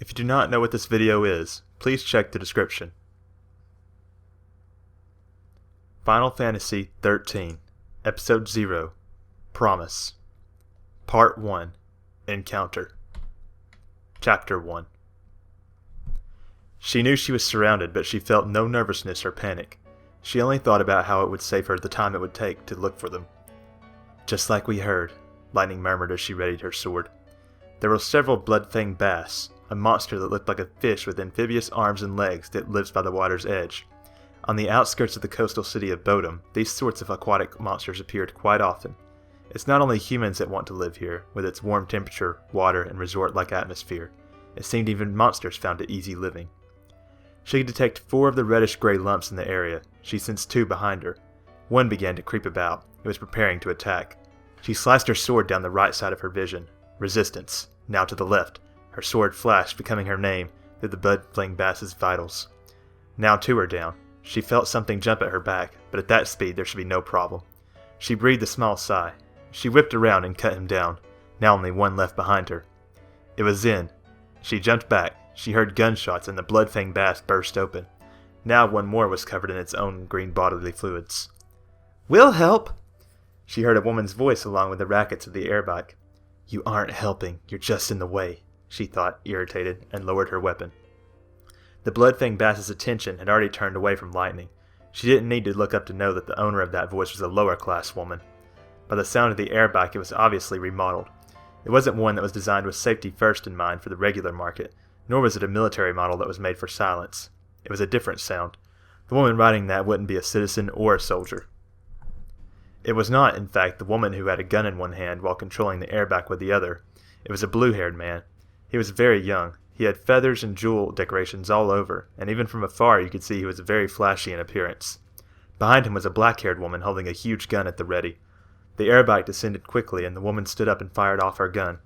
If you do not know what this video is, please check the description. Final Fantasy XIII, Episode 0, Promise. Part 1, Encounter. Chapter 1. She knew she was surrounded, but she felt no nervousness or panic. She only thought about how it would save her the time it would take to look for them. Just like we heard, Lightning murmured as she readied her sword. There were several blood-fanged bass, a monster that looked like a fish with amphibious arms and legs that lives by the water's edge. On the outskirts of the coastal city of Bodhum, these sorts of aquatic monsters appeared quite often. It's not only humans that want to live here, with its warm temperature, water, and resort-like atmosphere. It seemed even monsters found it easy living. She could detect 4 of the reddish-gray lumps in the area. She sensed 2 behind her. One began to creep about. It was preparing to attack. She sliced her sword down the right side of her vision. Resistance. Now to the left. Her sword flashed, becoming her name, through the blood-flinged bass's vitals. Now 2 were down. She felt something jump at her back, but at that speed there should be no problem. She breathed a small sigh. She whipped around and cut him down. Now only 1 left behind her. It was Zen. She jumped back. She heard gunshots and the blood-fanged bass burst open. Now 1 more was covered in its own green bodily fluids. "We'll help!" She heard a woman's voice along with the rackets of the air bike. "You aren't helping, you're just in the way," she thought, irritated, and lowered her weapon. The blood-fanged bass's attention had already turned away from Lightning. She didn't need to look up to know that the owner of that voice was a lower-class woman. By the sound of the air bike, it was obviously remodeled. It wasn't one that was designed with safety first in mind for the regular market, nor was it a military model that was made for silence. It was a different sound. The woman riding that wouldn't be a citizen or a soldier. It was not, in fact, the woman who had a gun in one hand while controlling the airback with the other. It was a blue-haired man. He was very young. He had feathers and jewel decorations all over, and even from afar you could see he was very flashy in appearance. Behind him was a black-haired woman holding a huge gun at the ready. The airbike descended quickly, and the woman stood up and fired off her gun.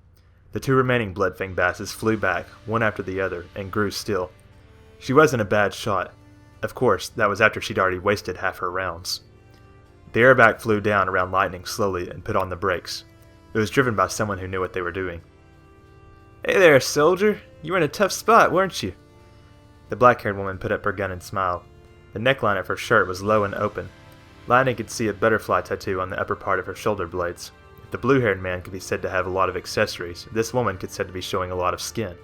The 2 remaining blood-fanged basses flew back, one after the other, and grew still. She wasn't a bad shot. Of course, that was after she'd already wasted half her rounds. The airback flew down around Lightning slowly and put on the brakes. It was driven by someone who knew what they were doing. "Hey there, soldier. You were in a tough spot, weren't you?" The black-haired woman put up her gun and smiled. The neckline of her shirt was low and open. Lightning could see a butterfly tattoo on the upper part of her shoulder blades. If the blue-haired man could be said to have a lot of accessories, this woman could said to be showing a lot of skin.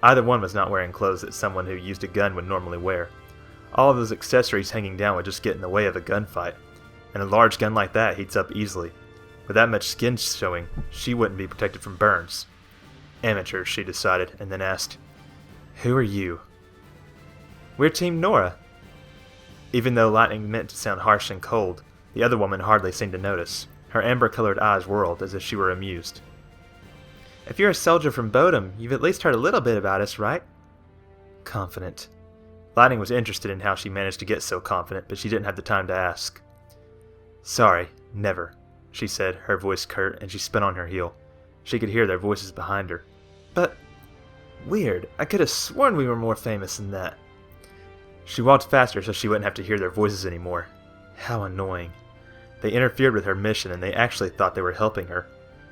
Either one was not wearing clothes that someone who used a gun would normally wear. All of those accessories hanging down would just get in the way of a gunfight. And a large gun like that heats up easily. With that much skin showing, she wouldn't be protected from burns. Amateurs, she decided, and then asked, "Who are you?" "We're Team Nora." Even though Lightning meant to sound harsh and cold, the other woman hardly seemed to notice. Her amber-colored eyes whirled as if she were amused. "If you're a soldier from Bodhum, you've at least heard a little bit about us, right?" Confident. Lightning was interested in how she managed to get so confident, but she didn't have the time to ask. "Sorry, never," she said, her voice curt, and she spun on her heel. She could hear their voices behind her. "But... weird, I could have sworn we were more famous than that." She walked faster so she wouldn't have to hear their voices anymore. How annoying. They interfered with her mission, and they actually thought they were helping her.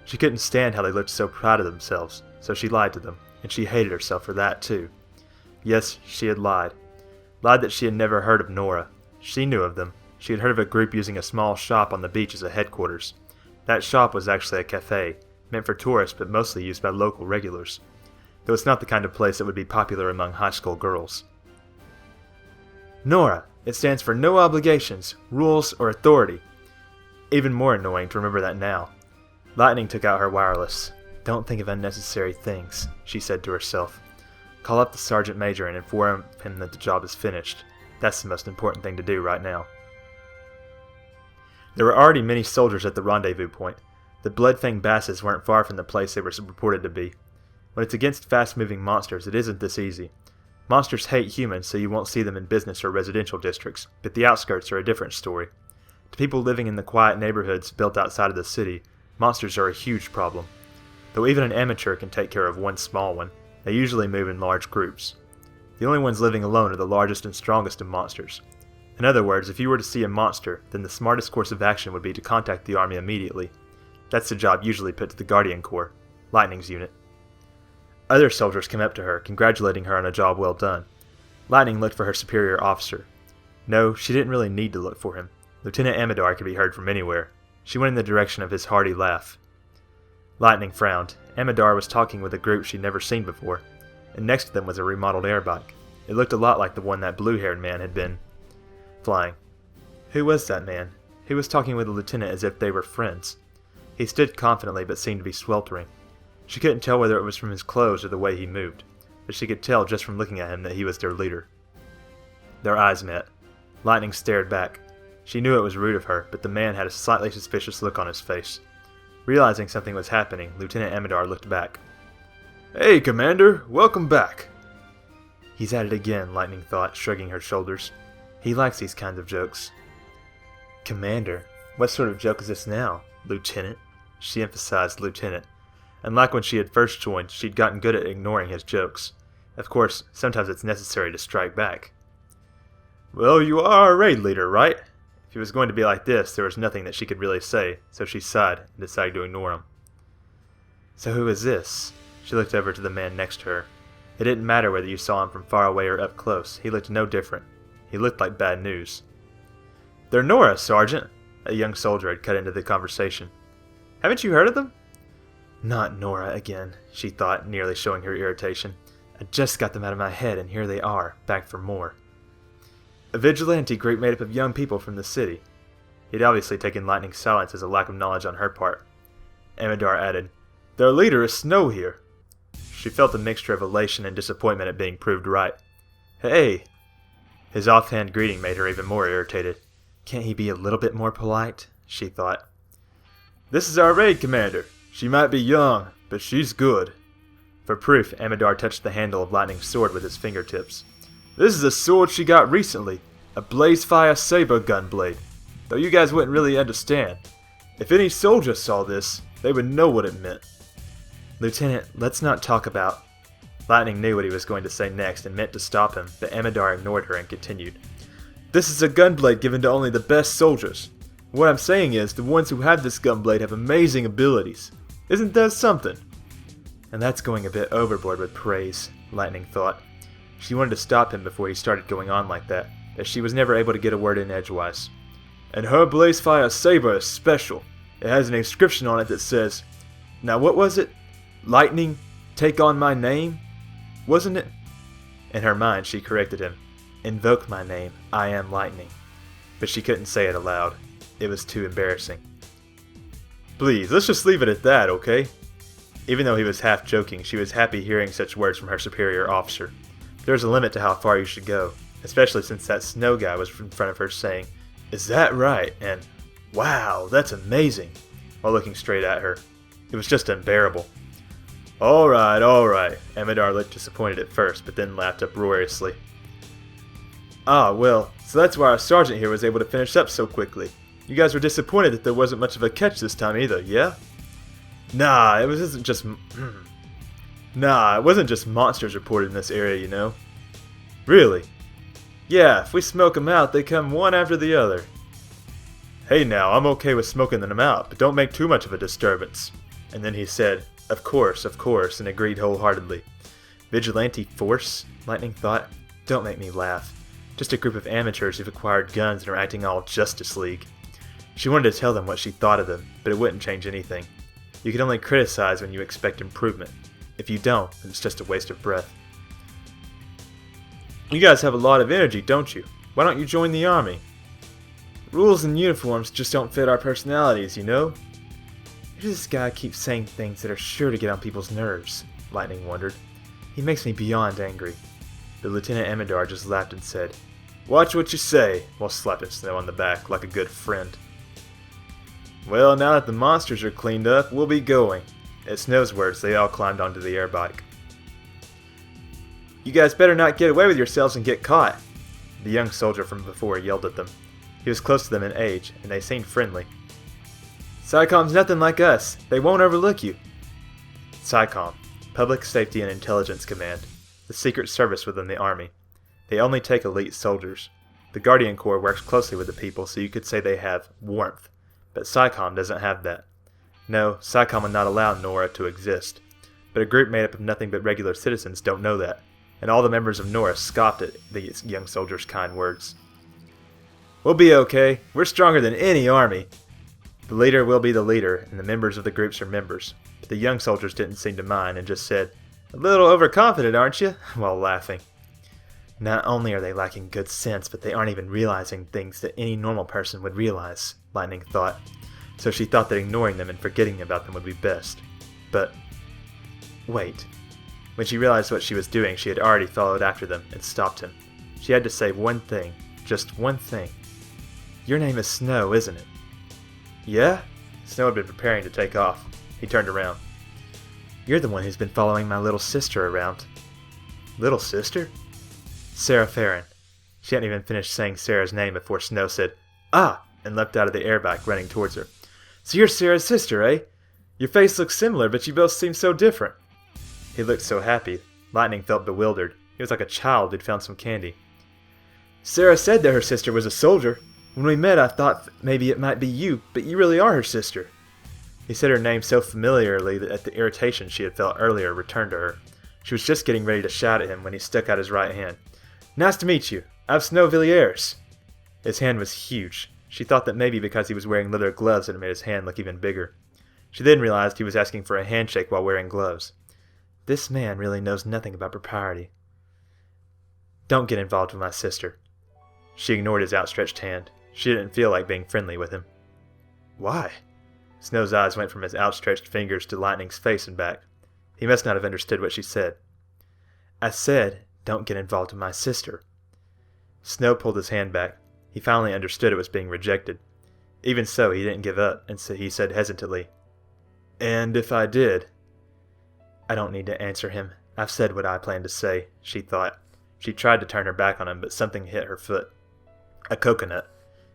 She couldn't stand how they looked so proud of themselves, so she lied to them, and she hated herself for that too. Yes, she had lied. Lied that she had never heard of Nora. She knew of them. She had heard of a group using a small shop on the beach as a headquarters. That shop was actually a cafe, meant for tourists but mostly used by local regulars. Though it's not the kind of place that would be popular among high school girls. Nora! It stands for no obligations, rules, or authority. Even more annoying to remember that now. Lightning took out her wireless. "Don't think of unnecessary things," she said to herself. "Call up the sergeant major and inform him that the job is finished. That's the most important thing to do right now." There were already many soldiers at the rendezvous point. The blood-fanged basses weren't far from the place they were reported to be. When it's against fast-moving monsters, it isn't this easy. Monsters hate humans, so you won't see them in business or residential districts, but the outskirts are a different story. To people living in the quiet neighborhoods built outside of the city, monsters are a huge problem. Though even an amateur can take care of one small one, they usually move in large groups. The only ones living alone are the largest and strongest of monsters. In other words, if you were to see a monster, then the smartest course of action would be to contact the army immediately. That's the job usually put to the Guardian Corps, Lightning's unit. Other soldiers came up to her, congratulating her on a job well done. Lightning looked for her superior officer. No, she didn't really need to look for him. Lieutenant Amidar could be heard from anywhere. She went in the direction of his hearty laugh. Lightning frowned. Amidar was talking with a group she'd never seen before, and next to them was a remodeled air bike. It looked a lot like the one that blue-haired man had been flying. Who was that man? He was talking with the lieutenant as if they were friends. He stood confidently but seemed to be sweltering. She couldn't tell whether it was from his clothes or the way he moved, but she could tell just from looking at him that he was their leader. Their eyes met. Lightning stared back. She knew it was rude of her, but the man had a slightly suspicious look on his face. Realizing something was happening, Lieutenant Amidar looked back. "Hey, Commander! Welcome back!" He's at it again, Lightning thought, shrugging her shoulders. He likes these kinds of jokes. Commander? What sort of joke is this now? Lieutenant? She emphasized Lieutenant. Unlike when she had first joined, she'd gotten good at ignoring his jokes. Of course, sometimes it's necessary to strike back. Well, you are a raid leader, right? If it was going to be like this, there was nothing that she could really say, so she sighed and decided to ignore him. So who is this? She looked over to the man next to her. It didn't matter whether you saw him from far away or up close. He looked no different. He looked like bad news. They're Nora, Sergeant. A young soldier had cut into the conversation. Haven't you heard of them? Not Nora again, she thought, nearly showing her irritation. I just got them out of my head, and here they are, back for more. A vigilante group made up of young people from the city. He'd obviously taken Lightning's silence as a lack of knowledge on her part. Amidar added, Their leader is Snow here. She felt a mixture of elation and disappointment at being proved right. Hey! His offhand greeting made her even more irritated. Can't he be a little bit more polite? She thought. This is our raid commander. She might be young, but she's good. For proof, Amidar touched the handle of Lightning's sword with his fingertips. This is a sword she got recently, a Blazefire Saber gunblade, though you guys wouldn't really understand. If any soldier saw this, they would know what it meant. Lieutenant, let's not talk about... Lightning knew what he was going to say next and meant to stop him, but Amidar ignored her and continued. This is a gunblade given to only the best soldiers. What I'm saying is, the ones who have this gunblade have amazing abilities. Isn't that something? And that's going a bit overboard with praise, Lightning thought. She wanted to stop him before he started going on like that, as she was never able to get a word in edgewise. And her Blazefire Saber is special. It has an inscription on it that says, now what was it? Lightning, take on my name? Wasn't it? In her mind, she corrected him. Invoke my name, I am Lightning. But she couldn't say it aloud. It was too embarrassing. Please, let's just leave it at that, okay? Even though he was half joking, she was happy hearing such words from her superior officer. There was a limit to how far you should go, especially since that Snow guy was in front of her saying, Is that right? And, wow, that's amazing, while looking straight at her. It was just unbearable. Alright, Amidar looked disappointed at first, but then laughed uproariously. Ah, well, so that's why our sergeant here was able to finish up so quickly. You guys were disappointed that there wasn't much of a catch this time either, yeah? Nah, it wasn't just monsters reported in this area, you know. Really? Yeah, if we smoke them out, they come one after the other. Hey now, I'm okay with smoking them out, but don't make too much of a disturbance. And then he said, of course, and agreed wholeheartedly. Vigilante force? Lightning thought. Don't make me laugh. Just a group of amateurs who've acquired guns and are acting all Justice League. She wanted to tell them what she thought of them, but it wouldn't change anything. You can only criticize when you expect improvement. If you don't, then it's just a waste of breath. You guys have a lot of energy, don't you? Why don't you join the army? Rules and uniforms just don't fit our personalities, you know? Why does this guy keep saying things that are sure to get on people's nerves? Lightning wondered. He makes me beyond angry. But Lieutenant Amidar just laughed and said, Watch what you say, while slapping Snow on the back like a good friend. Well, now that the monsters are cleaned up, we'll be going. At Snow's words, they all climbed onto the air bike. You guys better not get away with yourselves and get caught. The young soldier from before yelled at them. He was close to them in age, and they seemed friendly. PSICOM's nothing like us. They won't overlook you. PSICOM, Public Safety and Intelligence Command, the secret service within the Army. They only take elite soldiers. The Guardian Corps works closely with the people, so you could say they have warmth. But PSICOM doesn't have that. No, PSICOM would not allow Nora to exist. But a group made up of nothing but regular citizens don't know that, and all the members of Nora scoffed at the young soldier's kind words. "We'll be okay. We're stronger than any army." The leader will be the leader, and the members of the groups are members. But the young soldiers didn't seem to mind and just said, "A little overconfident, aren't you?" while laughing. Not only are they lacking good sense, but they aren't even realizing things that any normal person would realize, Lightning thought. So she thought that ignoring them and forgetting about them would be best. But wait. When she realized what she was doing, she had already followed after them and stopped him. She had to say one thing, just one thing. "Your name is Snow, isn't it?" "Yeah?" Snow had been preparing to take off. He turned around. "You're the one who's been following my little sister around." "Little sister?" "Serah Farron." She hadn't even finished saying Sarah's name before Snow said, "Ah!" and leapt out of the airback, running towards her. "So you're Sarah's sister, eh? Your face looks similar, but you both seem so different." He looked so happy. Lightning felt bewildered. He was like a child who'd found some candy. "Serah said that her sister was a soldier. When we met, I thought maybe it might be you, but you really are her sister." He said her name so familiarly that the irritation she had felt earlier returned to her. She was just getting ready to shout at him when he stuck out his right hand. "Nice to meet you. I'm Snow Villiers." His hand was huge. She thought that maybe because he was wearing leather gloves it made his hand look even bigger. She then realized he was asking for a handshake while wearing gloves. This man really knows nothing about propriety. "Don't get involved with my sister." She ignored his outstretched hand. She didn't feel like being friendly with him. "Why?" Snow's eyes went from his outstretched fingers to Lightning's face and back. He must not have understood what she said. "I said, don't get involved with my sister." Snow pulled his hand back. He finally understood it was being rejected. Even so, he didn't give up, and so he said hesitantly, "And if I did?" "I don't need to answer him. I've said what I planned to say," she thought. She tried to turn her back on him, but something hit her foot. A coconut.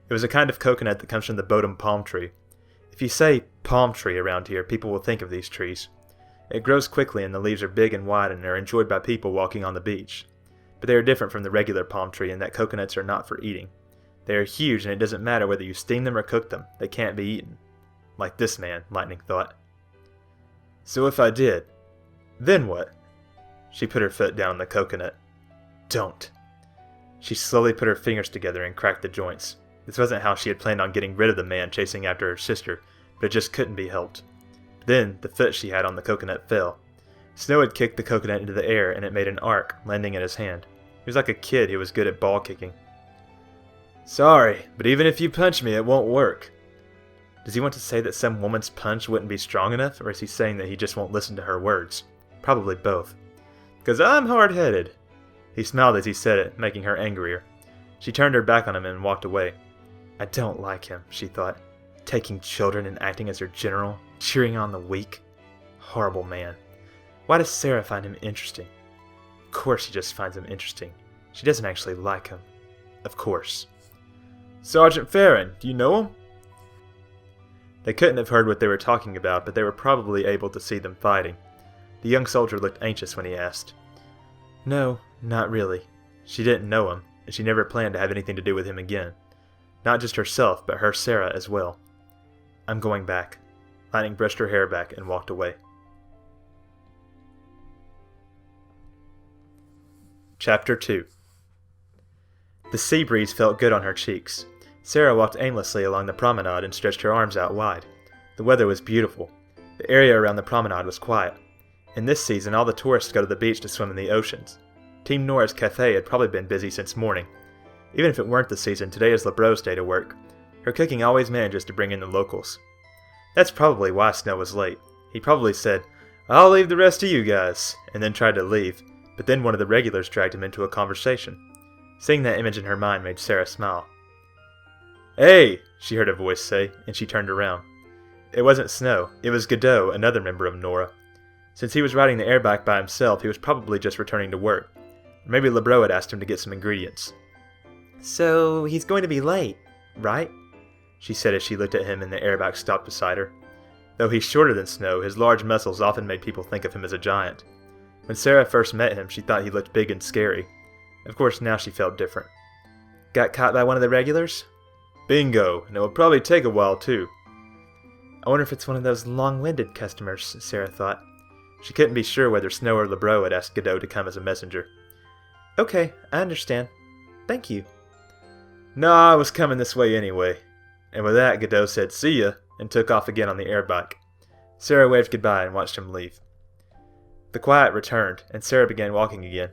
It was a kind of coconut that comes from the Bodhum palm tree. If you say palm tree around here, people will think of these trees. It grows quickly and the leaves are big and wide and are enjoyed by people walking on the beach. But they are different from the regular palm tree in that coconuts are not for eating. They are huge and it doesn't matter whether you steam them or cook them, they can't be eaten. Like this man, Lightning thought. "So if I did, then what?" She put her foot down on the coconut. "Don't." She slowly put her fingers together and cracked the joints. This wasn't how she had planned on getting rid of the man chasing after her sister, but it just couldn't be helped. Then, the foot she had on the coconut fell. Snow had kicked the coconut into the air and it made an arc, landing in his hand. He was like a kid who was good at ball kicking. "Sorry, but even if you punch me, it won't work." Does he want to say that some woman's punch wouldn't be strong enough, or is he saying that he just won't listen to her words? Probably both. "'Cause I'm hard-headed." He smiled as he said it, making her angrier. She turned her back on him and walked away. I don't like him, she thought. Taking children and acting as their general, cheering on the weak. Horrible man. Why does Serah find him interesting? Of course she just finds him interesting. She doesn't actually like him. Of course. "Sergeant Farron, do you know him?" They couldn't have heard what they were talking about, but they were probably able to see them fighting. The young soldier looked anxious when he asked. No, not really. She didn't know him, and she never planned to have anything to do with him again. Not just herself, but her Serah as well. I'm going back. Lightning brushed her hair back and walked away. Chapter 2. The sea breeze felt good on her cheeks. Serah walked aimlessly along the promenade and stretched her arms out wide. The weather was beautiful. The area around the promenade was quiet. In this season, all the tourists go to the beach to swim in the oceans. Team Nora's cafe had probably been busy since morning. Even if it weren't the season, today is LeBreau's day to work. Her cooking always manages to bring in the locals. That's probably why Snow was late. He probably said, "I'll leave the rest to you guys," and then tried to leave, but then one of the regulars dragged him into a conversation. Seeing that image in her mind made Serah smile. "Hey!" she heard a voice say, and she turned around. It wasn't Snow, it was Godot, another member of Nora. Since he was riding the airback by himself, he was probably just returning to work. Or maybe LeBreau had asked him to get some ingredients. "So, he's going to be late, right?" she said as she looked at him and the airback stopped beside her. Though he's shorter than Snow, his large muscles often made people think of him as a giant. When Serah first met him, she thought he looked big and scary. Of course, now she felt different. "Got caught by one of the regulars?" "Bingo, and it will probably take a while, too." I wonder if it's one of those long-winded customers, Serah thought. She couldn't be sure whether Snow or Lebreau had asked Godot to come as a messenger. "Okay, I understand. Thank you." "No, I was coming this way anyway." And with that, Godot said, "See ya," and took off again on the air bike. Serah waved goodbye and watched him leave. The quiet returned, and Serah began walking again.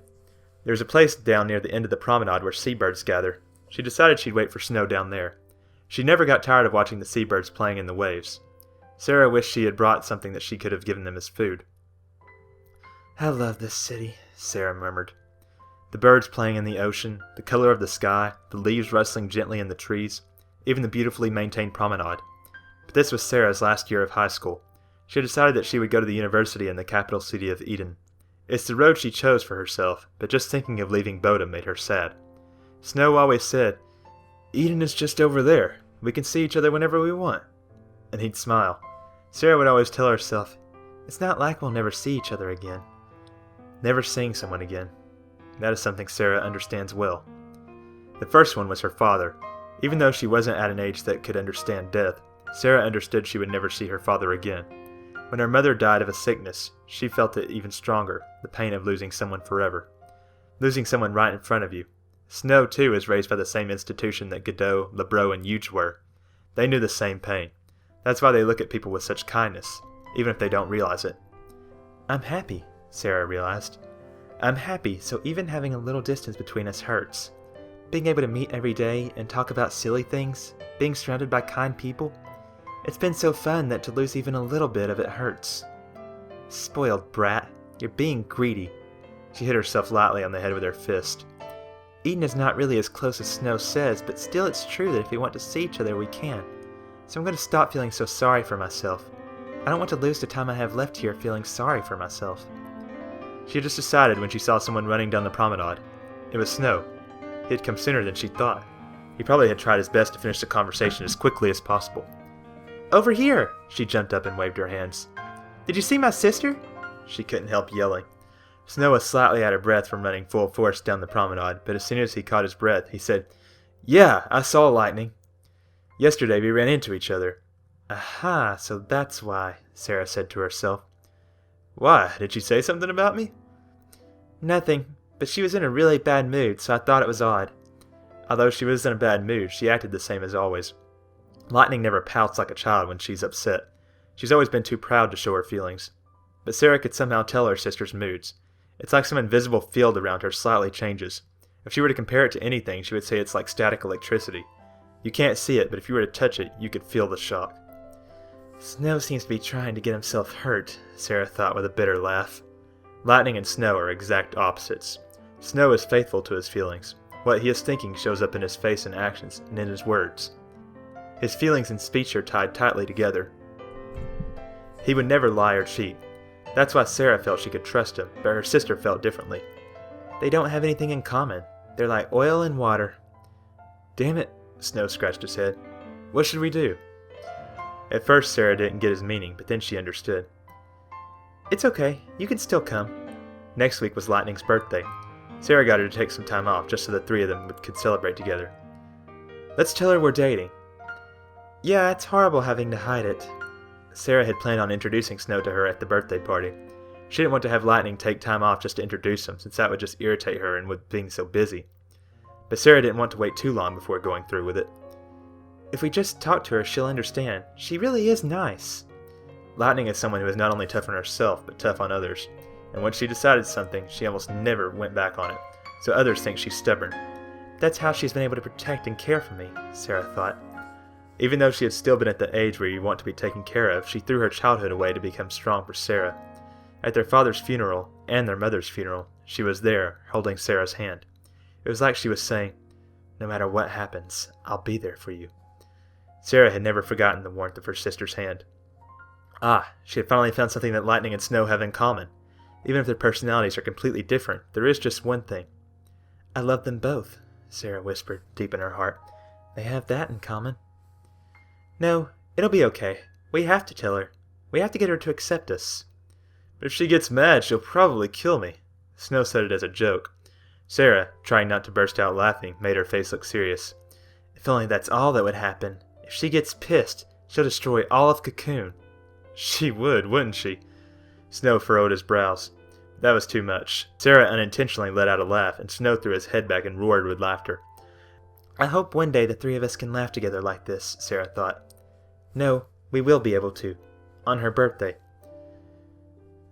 There was a place down near the end of the promenade where seabirds gather. She decided she'd wait for Snow down there. She never got tired of watching the seabirds playing in the waves. Serah wished she had brought something that she could have given them as food. "I love this city," Serah murmured. The birds playing in the ocean, the color of the sky, the leaves rustling gently in the trees, even the beautifully maintained promenade. But this was Serah's last year of high school. She had decided that she would go to the university in the capital city of Eden. It's the road she chose for herself, but just thinking of leaving Bodhum made her sad. Snow always said, "Eden is just over there. We can see each other whenever we want." And he'd smile. Serah would always tell herself, "It's not like we'll never see each other again." Never seeing someone again. That is something Serah understands well. The first one was her father. Even though she wasn't at an age that could understand death, Serah understood she would never see her father again. When her mother died of a sickness, she felt it even stronger, the pain of losing someone forever. Losing someone right in front of you. Snow, too, is raised by the same institution that Godot, Lebreau, and Huge were. They knew the same pain. That's why they look at people with such kindness, even if they don't realize it. "I'm happy," Serah realized. "I'm happy, so even having a little distance between us hurts. Being able to meet every day and talk about silly things, being surrounded by kind people, it's been so fun that to lose even a little bit of it hurts." "Spoiled brat, you're being greedy." She hit herself lightly on the head with her fist. "Eden is not really as close as Snow says, but still it's true that if we want to see each other we can. So I'm going to stop feeling so sorry for myself. I don't want to lose the time I have left here feeling sorry for myself." She had just decided when she saw someone running down the promenade. It was Snow. He had come sooner than she thought. He probably had tried his best to finish the conversation as quickly as possible. "Over here!" She jumped up and waved her hands. "Did you see my sister?" She couldn't help yelling. Snow was slightly out of breath from running full force down the promenade, but as soon as he caught his breath, he said, "Yeah, I saw lightning. Yesterday we ran into each other." "Aha, so that's why," Serah said to herself. "Why, did she say something about me?" "Nothing, but she was in a really bad mood, so I thought it was odd." Although she was in a bad mood, she acted the same as always. Lightning never pouts like a child when she's upset. She's always been too proud to show her feelings. But Serah could somehow tell her sister's moods. It's like some invisible field around her slightly changes. If she were to compare it to anything, she would say it's like static electricity. You can't see it, but if you were to touch it, you could feel the shock. "Snow seems to be trying to get himself hurt," Serah thought with a bitter laugh. Lightning and Snow are exact opposites. Snow is faithful to his feelings. What he is thinking shows up in his face and actions, and in his words. His feelings and speech are tied tightly together. He would never lie or cheat. That's why Serah felt she could trust him, but her sister felt differently. "They don't have anything in common. They're like oil and water." "Damn it," Snow scratched his head. "What should we do?" At first Serah didn't get his meaning, but then she understood. "It's okay, you can still come." Next week was Lightning's birthday. Serah got her to take some time off just so the three of them could celebrate together. "Let's tell her we're dating." "Yeah, it's horrible having to hide it." Serah had planned on introducing Snow to her at the birthday party. She didn't want to have Lightning take time off just to introduce him, since that would just irritate her and with being so busy. But Serah didn't want to wait too long before going through with it. "If we just talk to her, she'll understand. She really is nice." Lightning is someone who is not only tough on herself, but tough on others. And once she decided something, she almost never went back on it, so others think she's stubborn. That's how she's been able to protect and care for me, Serah thought. Even though she had still been at the age where you want to be taken care of, she threw her childhood away to become strong for Serah. At their father's funeral, and their mother's funeral, she was there, holding Serah's hand. It was like she was saying, "No matter what happens, I'll be there for you." Serah had never forgotten the warmth of her sister's hand. She had finally found something that Lightning and Snow have in common. Even if their personalities are completely different, there is just one thing. "I love them both," Serah whispered, deep in her heart. "They have that in common." "No, it'll be okay. We have to tell her. We have to get her to accept us." "But if she gets mad, she'll probably kill me." Snow said it as a joke. Serah, trying not to burst out laughing, made her face look serious. "If only that's all that would happen. If she gets pissed, she'll destroy all of Cocoon." "She would, wouldn't she?" Snow furrowed his brows. That was too much. Serah unintentionally let out a laugh, and Snow threw his head back and roared with laughter. I hope one day the three of us can laugh together like this, Serah thought. No, we will be able to. On her birthday.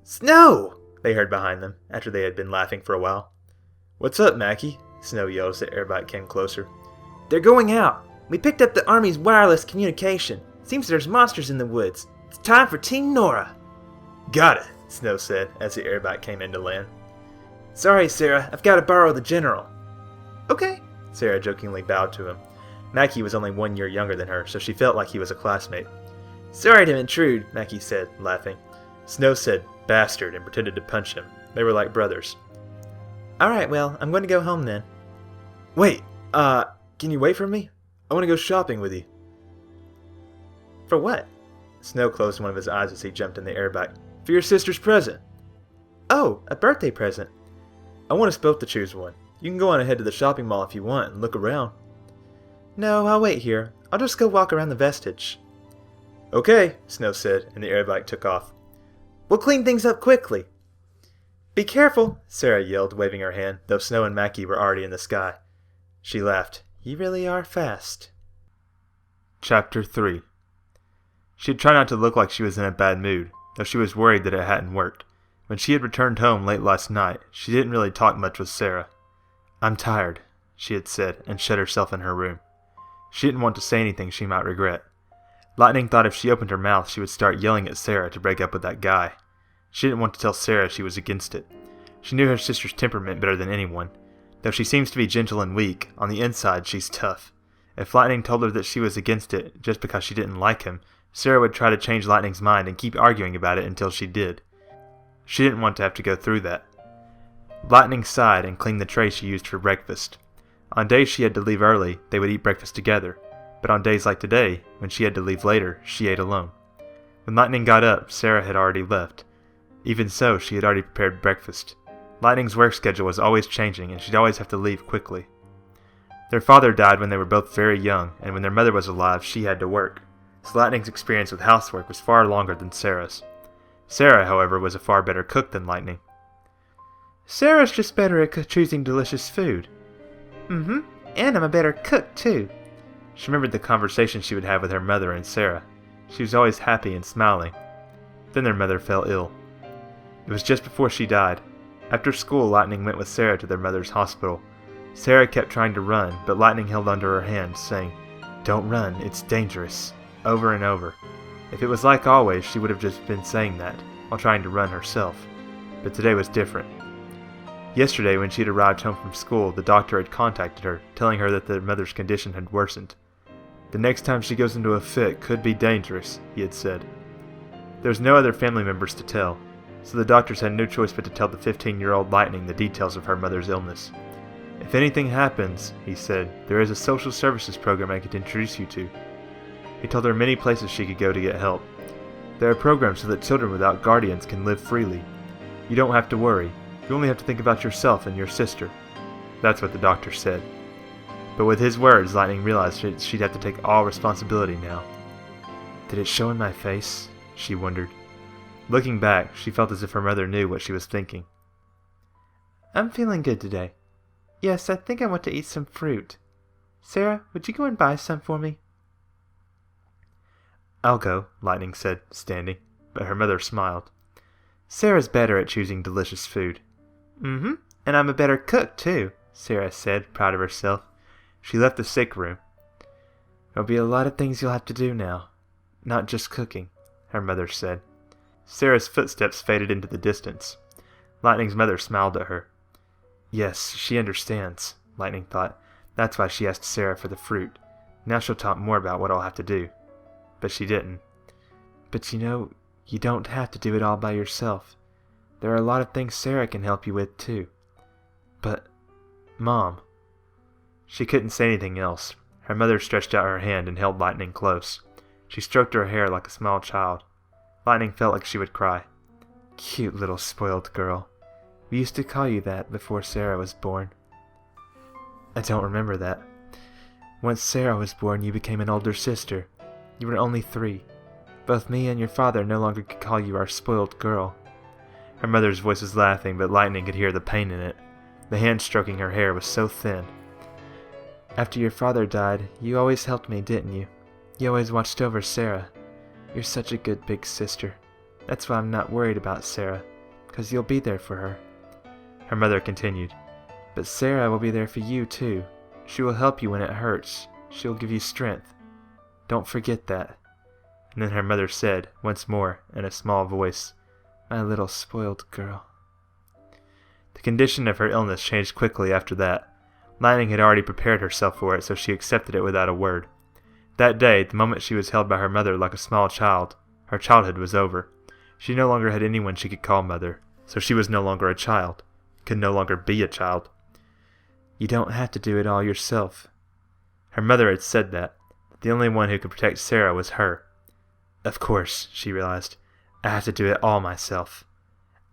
Snow! They heard behind them, after they had been laughing for a while. What's up, Mackie? Snow yelled as the airbike came closer. They're going out. We picked up the Army's wireless communication. Seems there's monsters in the woods. It's time for Team Nora. Got it, Snow said as the airbike came into land. Sorry, Serah, I've got to borrow the General. Okay, Serah jokingly bowed to him. Mackie was only 1 year younger than her, so she felt like he was a classmate. Sorry to intrude, Mackie said, laughing. Snow said, bastard, and pretended to punch him. They were like brothers. Alright, well, I'm going to go home then. Wait, can you wait for me? I want to go shopping with you. For what? Snow closed one of his eyes as he jumped in the airbike. For your sister's present. Oh, a birthday present. I want us both to choose one. You can go on ahead to the shopping mall if you want and look around. No, I'll wait here. I'll just go walk around the vestige. Okay, Snow said, and the airbike took off. We'll clean things up quickly. Be careful, Serah yelled, waving her hand, though Snow and Mackie were already in the sky. She laughed. You really are fast. Chapter 3. She had tried not to look like she was in a bad mood, though she was worried that it hadn't worked. When she had returned home late last night, she didn't really talk much with Serah. I'm tired, she had said, and shut herself in her room. She didn't want to say anything she might regret. Lightning thought if she opened her mouth she would start yelling at Serah to break up with that guy. She didn't want to tell Serah she was against it. She knew her sister's temperament better than anyone. Though she seems to be gentle and weak, on the inside she's tough. If Lightning told her that she was against it just because she didn't like him, Serah would try to change Lightning's mind and keep arguing about it until she did. She didn't want to have to go through that. Lightning sighed and cleaned the tray she used for breakfast. On days she had to leave early, they would eat breakfast together, but on days like today, when she had to leave later, she ate alone. When Lightning got up, Serah had already left. Even so, she had already prepared breakfast. Lightning's work schedule was always changing, and she'd always have to leave quickly. Their father died when they were both very young, and when their mother was alive, she had to work. So Lightning's experience with housework was far longer than Serah's. Serah, however, was a far better cook than Lightning. Serah's just better at choosing delicious food. And I'm a better cook, too. She remembered the conversation she would have with her mother and Serah. She was always happy and smiling. Then their mother fell ill. It was just before she died. After school, Lightning went with Serah to their mother's hospital. Serah kept trying to run, but Lightning held onto her hand, saying, Don't run, it's dangerous, over and over. If it was like always, she would have just been saying that, while trying to run herself. But today was different. Yesterday, when she had arrived home from school, the doctor had contacted her, telling her that their mother's condition had worsened. The next time she goes into a fit could be dangerous, he had said. There was no other family members to tell, so the doctors had no choice but to tell the 15-year-old Lightning the details of her mother's illness. If anything happens, he said, there is a social services program I could introduce you to. He told her many places she could go to get help. There are programs so that children without guardians can live freely. You don't have to worry. You only have to think about yourself and your sister. That's what the doctor said. But with his words, Lightning realized she'd have to take all responsibility now. Did it show in my face? She wondered. Looking back, she felt as if her mother knew what she was thinking. I'm feeling good today. Yes, I think I want to eat some fruit. Serah, would you go and buy some for me? I'll go, Lightning said, standing, but her mother smiled. Serah's better at choosing delicious food. And I'm a better cook, too, Serah said, proud of herself. She left the sick room. There'll be a lot of things you'll have to do now. Not just cooking, her mother said. Serah's footsteps faded into the distance. Lightning's mother smiled at her. Yes, she understands, Lightning thought. That's why she asked Serah for the fruit. Now she'll talk more about what I'll have to do. But she didn't. But you know, you don't have to do it all by yourself. There are a lot of things Serah can help you with, too. But, Mom. She couldn't say anything else. Her mother stretched out her hand and held Lightning close. She stroked her hair like a small child. Lightning felt like she would cry. Cute little spoiled girl. We used to call you that before Serah was born. I don't remember that. Once Serah was born, you became an older sister. You were only 3. Both me and your father no longer could call you our spoiled girl. Her mother's voice was laughing, but Lightning could hear the pain in it. The hand stroking her hair was so thin. After your father died, you always helped me, didn't you? You always watched over Serah. You're such a good big sister. That's why I'm not worried about Serah, 'cause you'll be there for her. Her mother continued, But Serah will be there for you, too. She will help you when it hurts. She will give you strength. Don't forget that. And then her mother said, once more, in a small voice, My little spoiled girl. The condition of her illness changed quickly after that. Lightning had already prepared herself for it, so she accepted it without a word. That day, the moment she was held by her mother like a small child, her childhood was over. She no longer had anyone she could call mother, so she was no longer a child, could no longer be a child. You don't have to do it all yourself. Her mother had said that. The only one who could protect Serah was her. Of course, she realized, I have to do it all myself.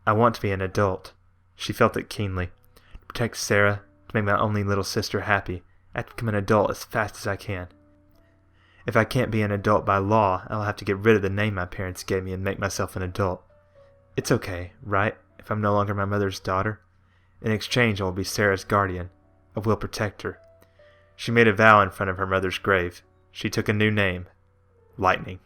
I want to be an adult. She felt it keenly. To protect Serah, to make my only little sister happy, I have to become an adult as fast as I can. If I can't be an adult by law, I'll have to get rid of the name my parents gave me and make myself an adult. It's okay, right, if I'm no longer my mother's daughter? In exchange, I will be Serah's guardian. I will protect her. She made a vow in front of her mother's grave. She took a new name, Lightning.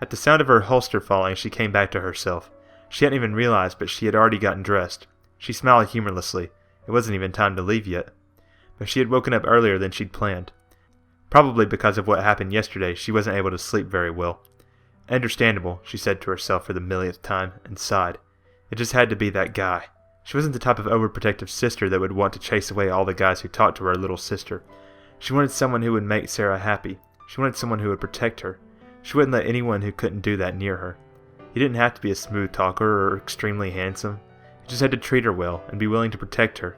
At the sound of her holster falling, she came back to herself. She hadn't even realized, but she had already gotten dressed. She smiled humorlessly. It wasn't even time to leave yet. But she had woken up earlier than she'd planned. Probably because of what happened yesterday, she wasn't able to sleep very well. Understandable, she said to herself for the millionth time, and sighed. It just had to be that guy. She wasn't the type of overprotective sister that would want to chase away all the guys who talked to her little sister. She wanted someone who would make Serah happy. She wanted someone who would protect her. She wouldn't let anyone who couldn't do that near her. He didn't have to be a smooth talker or extremely handsome. He just had to treat her well and be willing to protect her.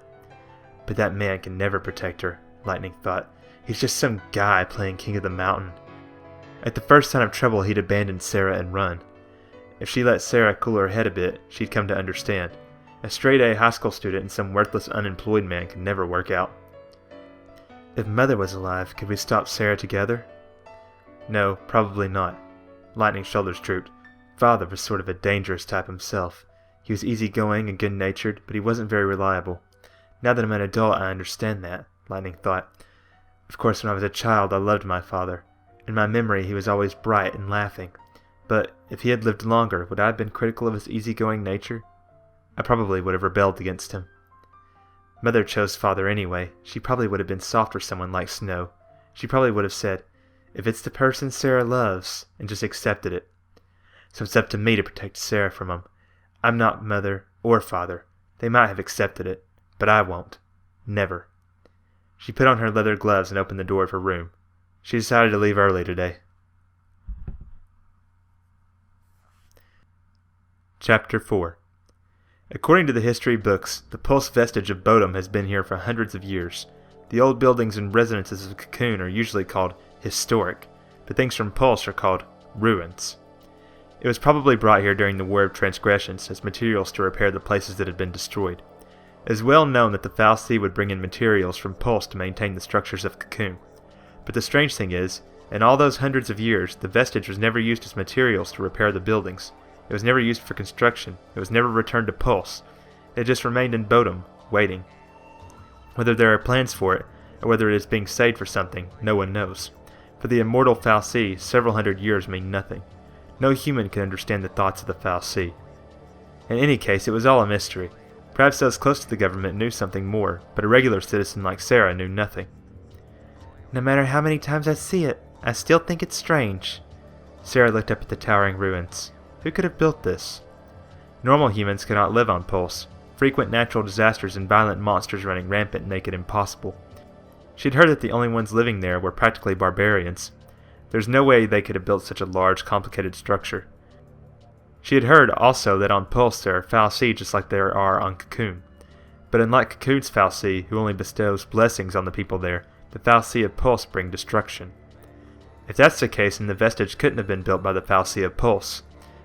But that man can never protect her, Lightning thought. He's just some guy playing King of the Mountain. At the first sign of trouble, he'd abandon Serah and run. If she let Serah cool her head a bit, she'd come to understand. A straight-A high school student and some worthless unemployed man could never work out. If Mother was alive, could we stop Serah together? No, probably not. Lightning's shoulders drooped. Father was sort of a dangerous type himself. He was easygoing and good-natured, but he wasn't very reliable. Now that I'm an adult, I understand that, Lightning thought. Of course, when I was a child, I loved my father. In my memory, he was always bright and laughing. But if he had lived longer, would I have been critical of his easygoing nature? I probably would have rebelled against him. Mother chose Father anyway. She probably would have been soft for someone like Snow. She probably would have said, if it's the person Serah loves, and just accepted it. So it's up to me to protect Serah from him. I'm not Mother or Father. They might have accepted it, but I won't. Never. She put on her leather gloves and opened the door of her room. She decided to leave early today. Chapter 4. According to the history books, the Pulse vestige of Bodhum has been here for hundreds of years. The old buildings and residences of Cocoon are usually called historic, but things from Pulse are called ruins. It was probably brought here during the War of Transgressions as materials to repair the places that had been destroyed. It is well known that the fal'Cie would bring in materials from Pulse to maintain the structures of Cocoon. But the strange thing is, in all those hundreds of years, the vestige was never used as materials to repair the buildings. It was never used for construction. It was never returned to Pulse. It just remained in Bodhum, waiting. Whether there are plans for it, or whether it is being saved for something, no one knows. For the immortal fal'Cie, several hundred years mean nothing. No human can understand the thoughts of the fal'Cie. In any case, it was all a mystery. Perhaps those close to the government knew something more, but a regular citizen like Serah knew nothing. No matter how many times I see it, I still think it's strange. Serah looked up at the towering ruins. Who could have built this? Normal humans cannot live on Pulse. Frequent natural disasters and violent monsters running rampant make it impossible. She had heard that the only ones living there were practically barbarians. There's no way they could have built such a large, complicated structure. She had heard also that on Pulse there are fal'Cie just like there are on Cocoon. But unlike Cocoon's fal'Cie, who only bestows blessings on the people there, the fal'Cie of Pulse bring destruction. If that's the case, then the vestige couldn't have been built by the fal'Cie of Pulse.